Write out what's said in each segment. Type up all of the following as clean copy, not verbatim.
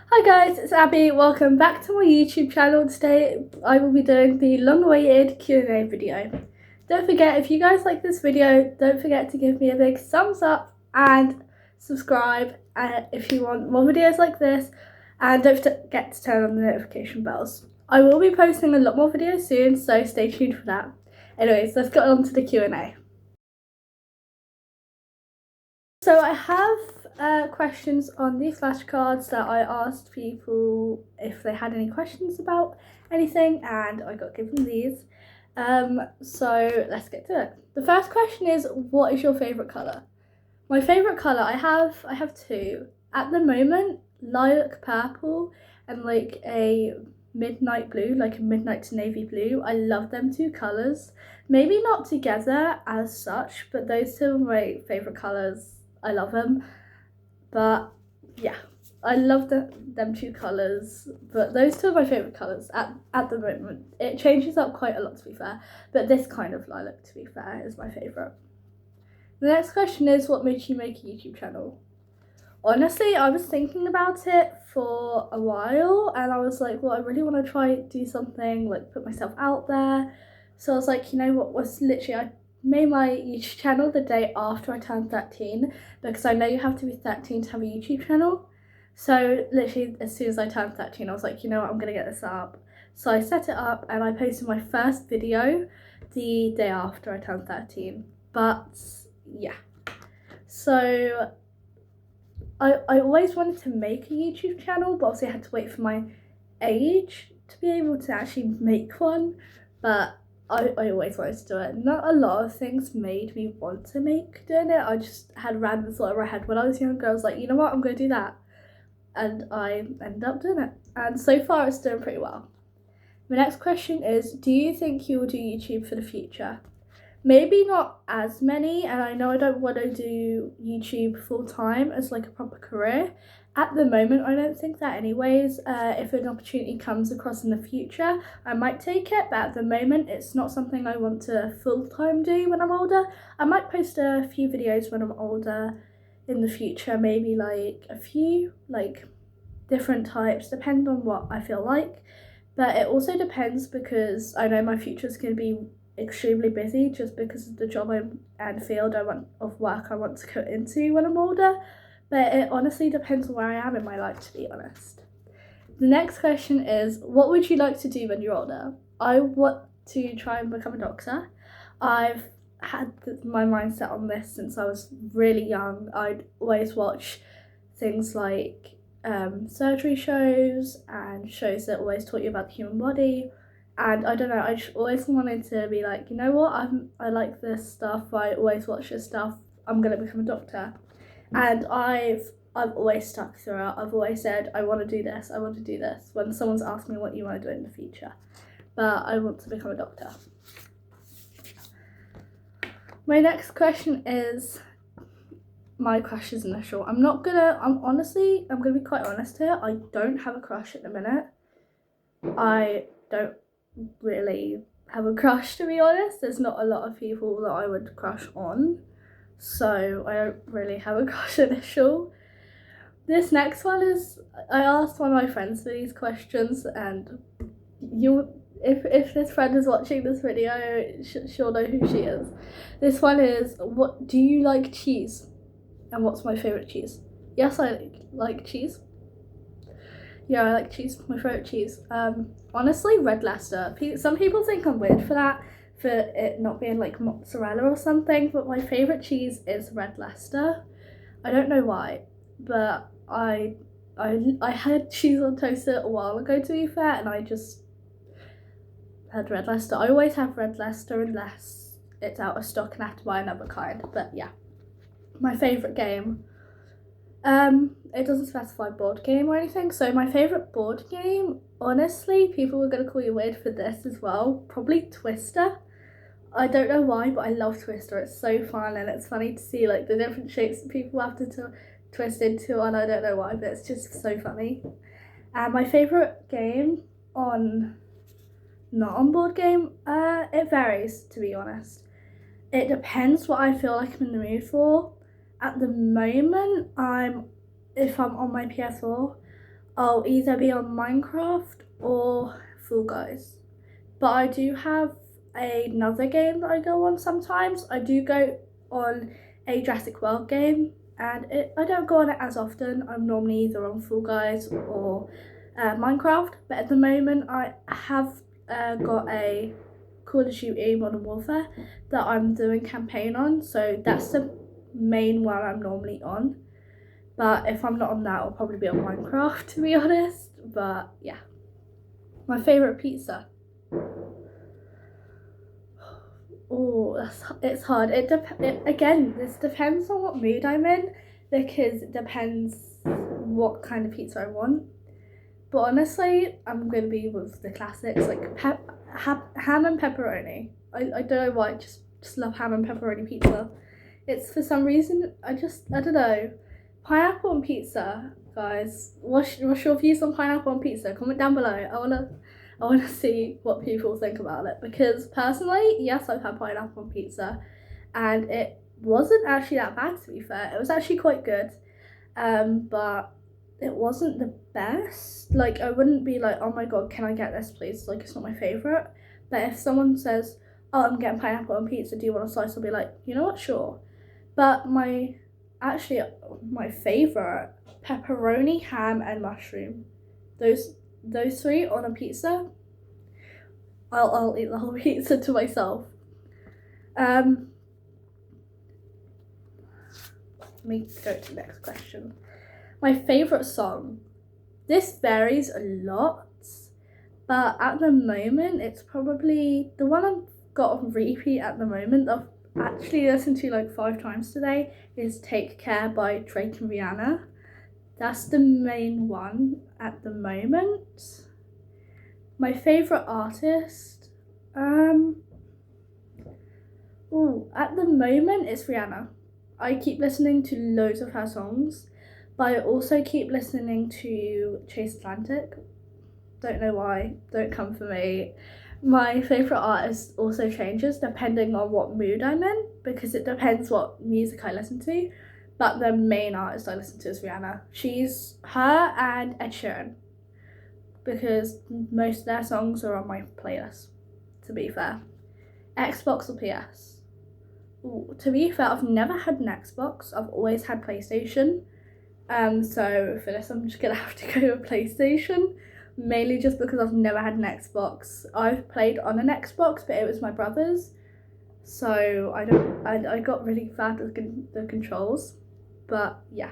Hi guys, it's Abby. Welcome back to my YouTube channel. Today I will be doing the long-awaited Q&A video. Don't forget, if you guys like this video, don't forget to give me a big thumbs up and subscribe if you want more videos like this, and don't forget to turn on the notification bells. I will be posting a lot more videos soon, so stay tuned for that. Anyways, let's get on to the Q&A. So I have questions on these flashcards that I asked people if they had any questions about anything, and I got given these. So let's get to it. The first question is, what is your favourite colour? My favourite colour, I have two. At the moment, lilac purple and like a midnight blue, like a midnight to navy blue. I love them two colours. Maybe not together as such, but those two are my favourite colours. I love them, but yeah, I love them two colours, but those two are my favourite colours at the moment. It changes up quite a lot, to be fair, but this kind of lilac, to be fair, is my favourite. The next question is, what made you make a YouTube channel? Honestly, I was thinking about it for a while, and I was like, well, I really want to try do something, like put myself out there. So I was like, you know what, was literally, I made my YouTube channel the day after I turned 13, because I know you have to be 13 to have a YouTube channel. So literally as soon as I turned 13, I was like, you know what, I'm gonna get this up. So I set it up and I posted my first video the day after I turned 13. But yeah, so I always wanted to make a YouTube channel, but obviously I had to wait for my age to be able to actually make one. But I always wanted to do it. Not a lot of things made me want to make doing it. I just had random thought in my head when I was younger. I was like, you know what, I'm going to do that. And I ended up doing it. And so far it's doing pretty well. The next question is, do you think you will do YouTube for the future? Maybe not as many, and I know I don't want to do YouTube full time as like a proper career. At the moment, I don't think that anyways. If an opportunity comes across in the future, I might take it, but at the moment, it's not something I want to full time do when I'm older. I might post a few videos when I'm older in the future, maybe like a few, like different types, depending on what I feel like. But it also depends, because I know my future is going to be extremely busy just because of the job and field of work I want to go into when I'm older. But it honestly depends on where I am in my life, to be honest. The next question is, what would you like to do when you're older? I want to try and become a doctor. I've had my mindset on this since I was really young. I'd always watch things like surgery shows and shows that always taught you about the human body. And I don't know, I just always wanted to be like, you know what, I like this stuff, I always watch this stuff, I'm gonna become a doctor. And I've always stuck throughout. I've always said, I want to do this, I want to do this, when someone's asked me what you want to do in the future. But I want to become a doctor. My next question is my crushes initial. I'm gonna be quite honest here. I don't have a crush at the minute. I don't really have a crush, to be honest. There's not a lot of people that I would crush on, so I don't really have a crush initial. This next one is, I asked one of my friends for these questions, and if this friend is watching this video, she'll know who she is. This one is, what do you like cheese? And what's my favourite cheese? Yes, I like cheese. Yeah, I like cheese. My favourite cheese. Honestly, Red Leicester. Some people think I'm weird for that, for it not being like mozzarella or something, but my favourite cheese is Red Leicester. I don't know why, but I had cheese on toast a while ago, to be fair, and I just had Red Leicester. I always have Red Leicester unless it's out of stock and I have to buy another kind, but yeah. My favourite game, it doesn't specify board game or anything, so my favourite board game, honestly, people are going to call you weird for this as well, probably Twister. I don't know why, but I love Twister. It's so fun, and it's funny to see like the different shapes that people have to twist into, and I don't know why, but it's just so funny. And my favourite game not on board game, it varies, to be honest. It depends what I feel like I'm in the mood for. At the moment, if I'm on my PS4, I'll either be on Minecraft or Fall Guys. But I do have another game that I go on sometimes. I do go on a Jurassic World game, and I don't go on it as often. I'm normally either on Fall Guys or Minecraft, but at the moment I have got a Call of Duty Modern Warfare that I'm doing campaign on, so that's the main one I'm normally on. But if I'm not on that, I'll probably be on Minecraft, to be honest. But yeah. My favourite pizza. Oh, it's hard. Again, this depends on what mood I'm in, because it depends what kind of pizza I want. But honestly, I'm going to be with the classics, like ham and pepperoni. I don't know why, I just love ham and pepperoni pizza. It's, for some reason, I don't know. Pineapple on pizza, guys. What's your views on pineapple on pizza? Comment down below. I wanna see what people think about it, because personally, yes, I've had pineapple on pizza, and it wasn't actually that bad, to be fair. It was actually quite good, but it wasn't the best. Like, I wouldn't be like, oh my god, can I get this please? Like, it's not my favourite. But if someone says, oh, I'm getting pineapple on pizza, do you want a slice? I'll be like, you know what, sure. But my favourite, pepperoni, ham and mushroom. Those three on a pizza, I'll eat the whole pizza to myself. Let me go to the next question. My favourite song. This varies a lot, but at the moment it's probably the one I've got on repeat at the moment. I've actually listened to like 5 times today, is Take Care by Drake and Rihanna. That's the main one at the moment. My favourite artist, at the moment it's Rihanna. I keep listening to loads of her songs, but I also keep listening to Chase Atlantic. Don't know why, don't come for me. My favourite artist also changes depending on what mood I'm in, because it depends what music I listen to. But the main artist I listen to is Rihanna. She's her and Ed Sheeran, because most of their songs are on my playlist, to be fair. Xbox or PS? Ooh, to be fair, I've never had an Xbox. I've always had PlayStation. So for this, I'm just gonna have to go with PlayStation, mainly just because I've never had an Xbox. I've played on an Xbox, but it was my brother's, so I got really bad at the controls. But yeah,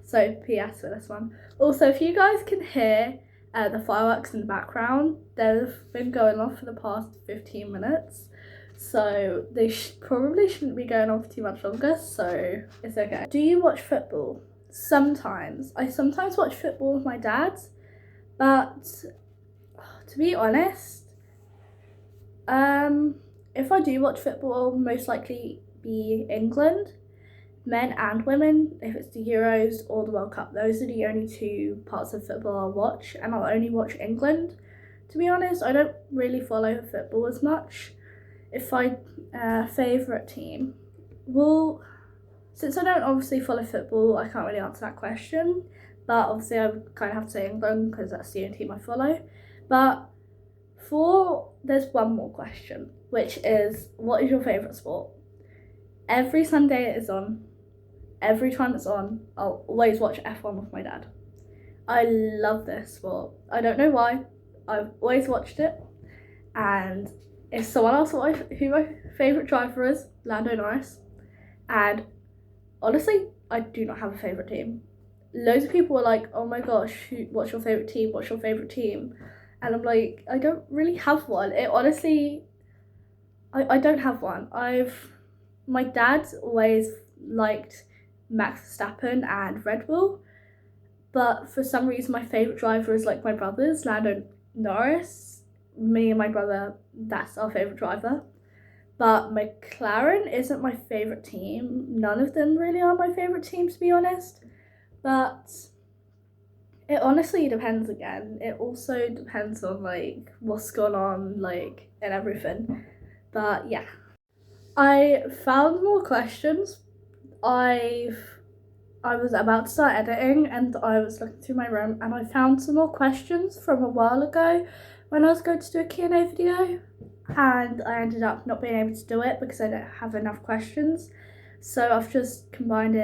so PS for this one. Also, if you guys can hear the fireworks in the background, they've been going off for the past 15 minutes, so they probably shouldn't be going on for too much longer, so it's okay. Do you watch football? Sometimes. I sometimes watch football with my dad, but to be honest, if I do watch football, I'll most likely be England, men and women, if it's the Euros or the World Cup. Those are the only 2 parts of football I'll watch, and I'll only watch England. To be honest, I don't really follow football as much. If I favourite team, well, since I don't obviously follow football, I can't really answer that question, but obviously I would kind of have to say England, because that's the only team I follow. But there's one more question, which is, what is your favourite sport? Every Sunday it is on. Every time it's on, I'll always watch F1 with my dad. I love this sport. I don't know why. I've always watched it. And if someone else who my favourite driver is, Lando Norris. And honestly, I do not have a favourite team. Loads of people are like, oh my gosh, what's your favourite team? What's your favourite team? And I'm like, I don't really have one. It honestly, I don't have one. My dad's always liked Max Verstappen and Red Bull, but for some reason my favourite driver is like my brother's, Lando Norris. Me and my brother, that's our favourite driver. But McLaren isn't my favourite team. None of them really are my favourite team, to be honest. But it honestly depends again. It also depends on like what's going on, like, and everything. But yeah. I found more questions. I I was about to start editing and I was looking through my room and I found some more questions from a while ago when I was going to do a Q&A video, and I ended up not being able to do it because I don't have enough questions. So I've just combined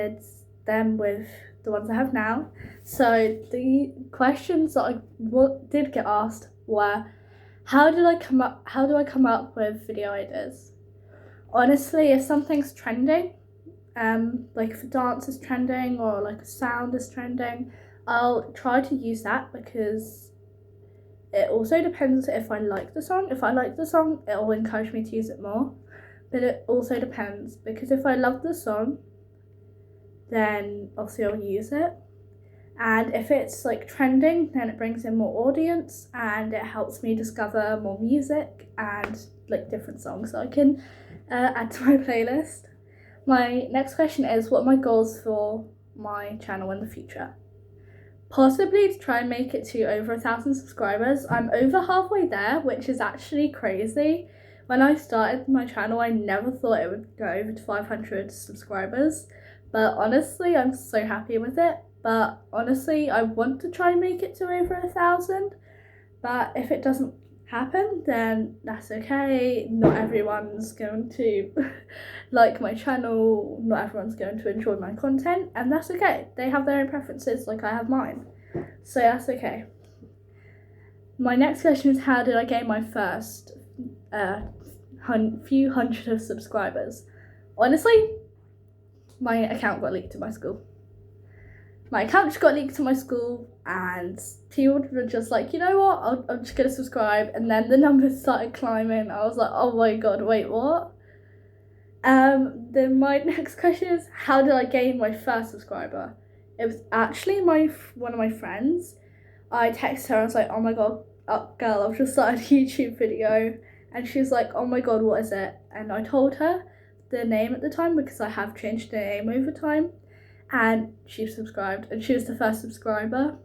them with the ones I have now. So the questions that I did get asked were, how do I come up with video ideas? Honestly, if something's trending, like if a dance is trending or like a sound is trending, I'll try to use that, because it also depends if I like the song. If I like the song, it will encourage me to use it more. But it also depends, because if I love the song, then obviously I'll use it. And if it's like trending, then it brings in more audience and it helps me discover more music and like different songs that I can add to my playlist. My next question is, what are my goals for my channel in the future? Possibly to try and make it to over 1,000 subscribers. I'm over halfway there, which is actually crazy. When I started my channel, I never thought it would go over to 500 subscribers. But honestly, I'm so happy with it. But honestly, I want to try and make it to over 1,000. But if it doesn't happen, then that's okay. Not everyone's going to like my channel, not everyone's going to enjoy my content, and that's okay. They have their own preferences like I have mine, so that's okay. My next question is, how did I gain my first few hundred of subscribers? Honestly, my account got leaked to my school. My account just got leaked to my school, and people were just like, you know what, I'm just gonna subscribe, and then the numbers started climbing. I was like, oh my god, wait, what? Then my next question is, how did I gain my first subscriber? It was actually one of my friends. I texted her, I was like, oh my god, girl, I've just started a YouTube video, and she was like, oh my god, what is it? And I told her the name at the time, because I have changed the name over time, and she subscribed, and she was the first subscriber.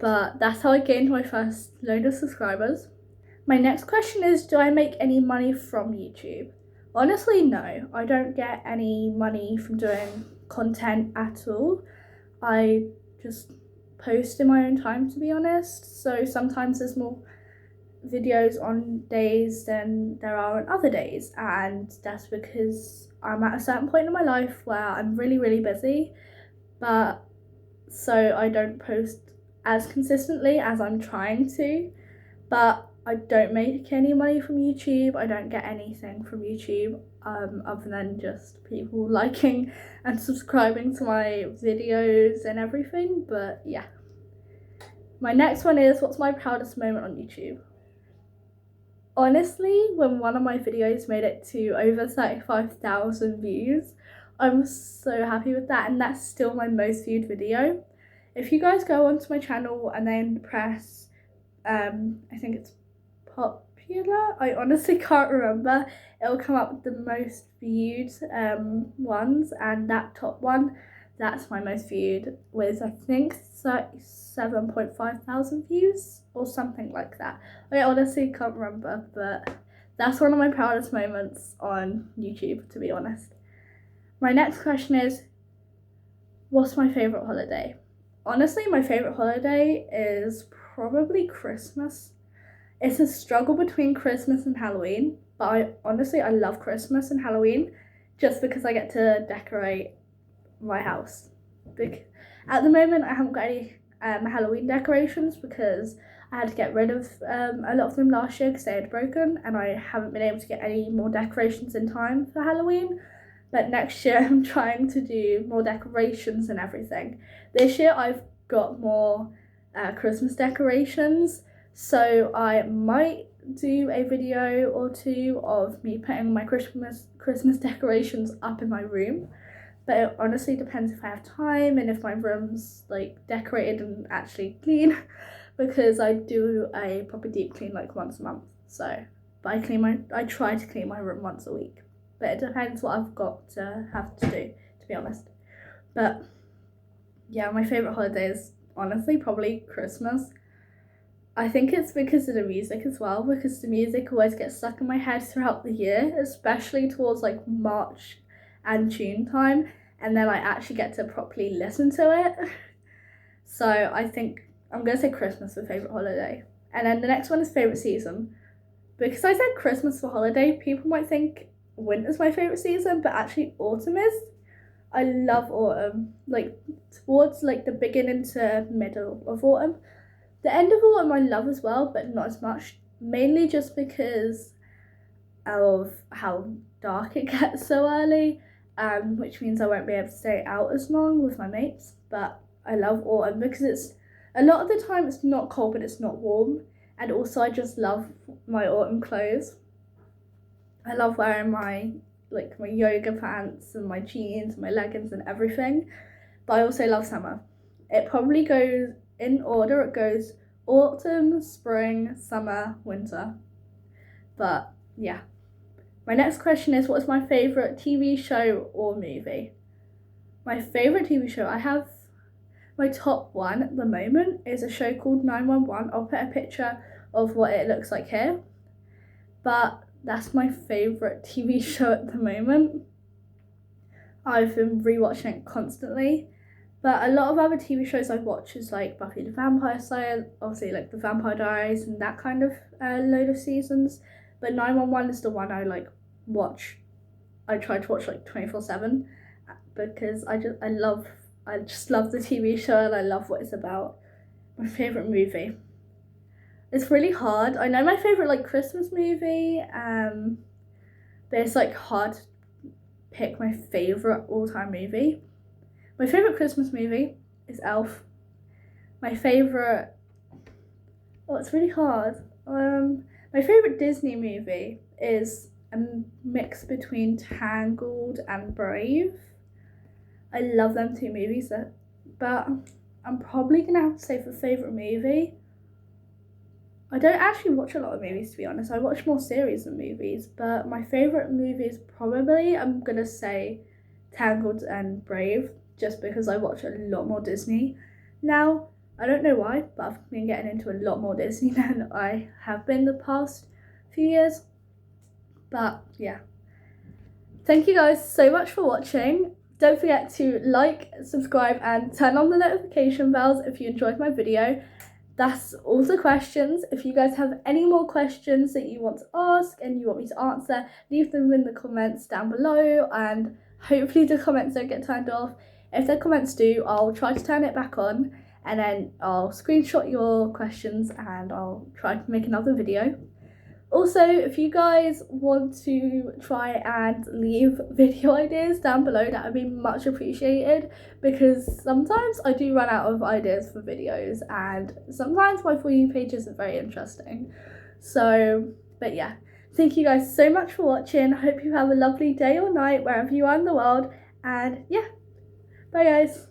But that's how I gained my first load of subscribers. My next question is, do I make any money from YouTube? Honestly, no. I don't get any money from doing content at all. I just post in my own time, to be honest. So sometimes there's more videos on days than there are on other days, and that's because I'm at a certain point in my life where I'm really, really busy, but so I don't post as consistently as I'm trying to. But I don't make any money from YouTube. I don't get anything from YouTube other than just people liking and subscribing to my videos and everything. But yeah. My next one is, what's my proudest moment on YouTube? Honestly, when one of my videos made it to over 35,000 views, I'm so happy with that, and that's still my most viewed video. If you guys go onto my channel and then press, I think it's popular, I honestly can't remember, it'll come up with the most viewed ones, and that top one, that's my most viewed, with I think 37.5 thousand views or something like that. I honestly can't remember, but that's one of my proudest moments on YouTube, to be honest. My next question is, what's my favourite holiday? Honestly, my favourite holiday is probably Christmas. It's a struggle between Christmas and Halloween, but I love Christmas and Halloween just because I get to decorate my house. At the moment, I haven't got any Halloween decorations because I had to get rid of a lot of them last year because they had broken, and I haven't been able to get any more decorations in time for Halloween. But next year I'm trying to do more decorations and everything. This year I've got more Christmas decorations, so I might do a video or two of me putting my Christmas decorations up in my room. But it honestly depends if I have time and if my room's like decorated and actually clean, because I do a proper deep clean like once a month. So, but I try to clean my room once a week. But it depends what I've got to have to do, to be honest. But yeah, my favourite holiday is honestly probably Christmas. I think it's because of the music as well, because the music always gets stuck in my head throughout the year, especially towards like March and June time. and then I actually get to properly listen to it. So I think I'm going to say Christmas for favourite holiday. And then the next one is favourite season. Because I said Christmas for holiday, people might think winter's my favourite season, but actually autumn is. I love autumn. Like towards like the beginning to middle of autumn. The end of autumn I love as well, but not as much. Mainly just because of how dark it gets so early, which means I won't be able to stay out as long with my mates. But I love autumn because it's a lot of the time it's not cold but it's not warm, and also I just love my autumn clothes. I love wearing my yoga pants and my jeans, my leggings and everything. But I also love summer. It probably goes in order. It goes autumn, spring, summer, winter. But yeah. My next question is, what is my favourite TV show or movie? My favourite TV show, I have my top one at the moment is a show called 911. I'll put a picture of what it looks like here. But that's my favourite TV show at the moment. I've been rewatching it constantly. But a lot of other TV shows I've watched is like Buffy the Vampire Slayer, obviously like The Vampire Diaries and that kind of load of seasons. But 911 is the one I watch. I try to watch 24/7 because I just love the TV show and I love what it's about. My favourite movie. It's really hard. I know my favourite Christmas movie, but it's hard to pick my favourite all-time movie. My favourite Christmas movie is Elf. My favourite... Oh, it's really hard. My favourite Disney movie is a mix between Tangled and Brave. I love them two movies, but I'm probably going to have to say for favourite movie, I don't actually watch a lot of movies, to be honest. I watch more series than movies, but my favourite movies probably, I'm going to say Tangled and Brave, just because I watch a lot more Disney now. I don't know why, but I've been getting into a lot more Disney than I have been the past few years. But yeah. Thank you guys so much for watching. Don't forget to like, subscribe and turn on the notification bells if you enjoyed my video. That's all the questions. If you guys have any more questions that you want to ask and you want me to answer, leave them in the comments down below, and hopefully the comments don't get turned off. If the comments do, I'll try to turn it back on, and then I'll screenshot your questions and I'll try to make another video. Also, if you guys want to try and leave video ideas down below, that would be much appreciated, because sometimes I do run out of ideas for videos and sometimes my For You page isn't very interesting. So, but yeah, thank you guys so much for watching. I hope you have a lovely day or night wherever you are in the world, and yeah, bye guys.